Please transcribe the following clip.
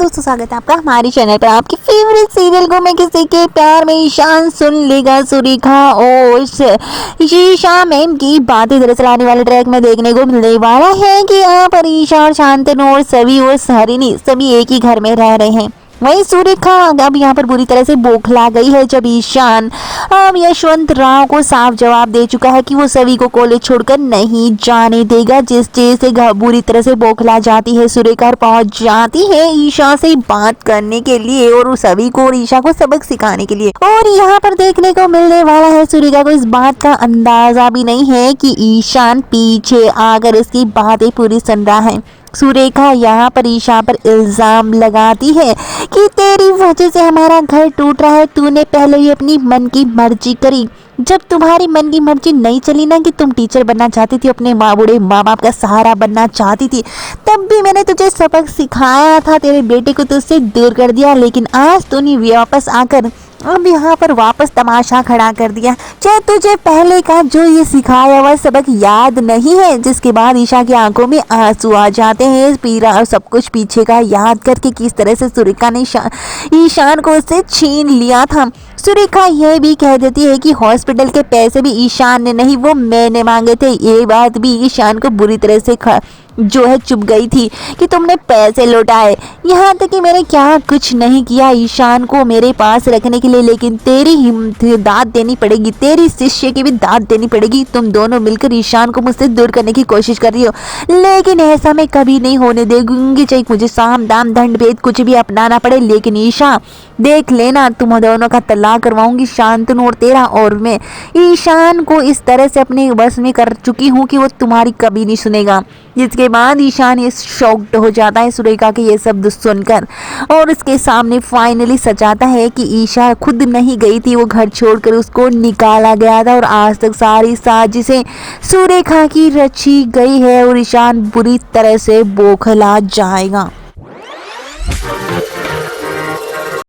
दोस्तों, स्वागत है आपका हमारे चैनल पर। आपके फेवरेट सीरियल को मैं किसी के प्यार में ईशान सुन लेगा सुरेखा और ईशा मैम की बातें दरअसल आने वाले ट्रैक में देखने को मिलने वाला है कि यहाँ पर ईशा और शांतनु और सभी और हरिणी सभी एक ही घर में रह रहे हैं। वहीं सुरेखा अब यहाँ पर बुरी तरह से बौखला गई है जब ईशान अब यशवंत राव को साफ जवाब दे चुका है कि वो सभी को कॉलेज छोड़कर नहीं जाने देगा, जिस चीज से बुरी तरह से बौखला जाती है सुरेखा और पहुंच जाती है ईशा से बात करने के लिए और सभी को और ईशा को सबक सिखाने के लिए। और यहाँ पर देखने को मिलने वाला है सुरेखा को इस बात का अंदाजा भी नहीं है कि ईशान पीछे आकर इसकी बातें पूरी सुन रहा है। सुरेखा यहाँ पर ईशा पर इल्जाम लगाती है कि तेरी वजह से हमारा घर टूट रहा है, तूने पहले ही अपनी मन की मर्जी करी। जब तुम्हारी मन की मर्जी नहीं चली ना कि तुम टीचर बनना चाहती थी, अपने बूढ़े माँ बाप का सहारा बनना चाहती थी, तब भी मैंने तुझे सबक सिखाया था, तेरे बेटे को तुझसे दूर कर दिया, लेकिन आज तूने वापस आकर अब यहाँ पर वापस तमाशा खड़ा कर दिया। चाहे तुझे पहले का जो ये सिखाया हुआ सबक याद नहीं है, जिसके बाद ईशा की आंखों में आंसू आ जाते हैं पीरा और सब कुछ पीछे का याद करके किस तरह से सुरेखा ने ईशान को उससे छीन लिया था। सुरेखा यह भी कह देती है कि हॉस्पिटल के पैसे भी ईशान ने नहीं, वो मैंने मांगे थे। ये बात भी ईशान को बुरी तरह से जो है चुभ गई थी कि तुमने पैसे लौटाए, यहाँ तक कि मैंने क्या कुछ नहीं किया ईशान को मेरे पास रखने के लिए, लेकिन तेरी हिम्मत दाद देनी पड़ेगी, तेरी शिष्य की भी दाद देनी पड़ेगी। तुम दोनों मिलकर ईशान को मुझसे दूर करने की कोशिश कर रही हो, लेकिन ऐसा मैं कभी नहीं होने देगी। चाहे मुझे साम दाम दंड भेद कुछ भी अपनाना पड़े, लेकिन ईशा देख लेना, तुम दोनों का तलाक करवाऊंगी, शांतनु और तेरा। और मैं ईशान को इस तरह से अपने बस में कर चुकी हूँ कि वो तुम्हारी कभी नहीं सुनेगा। जिसके बाद ईशान ये शॉक्ड हो जाता है सुरेखा के ये शब्द सुनकर और उसके सामने फाइनली सचाता है कि ईशा खुद नहीं गई थी, वो घर छोड़कर उसको निकाला गया था और आज तक सारी साजिशें सुरेखा की रची गई है और ईशान बुरी तरह से बौखला जाएगा।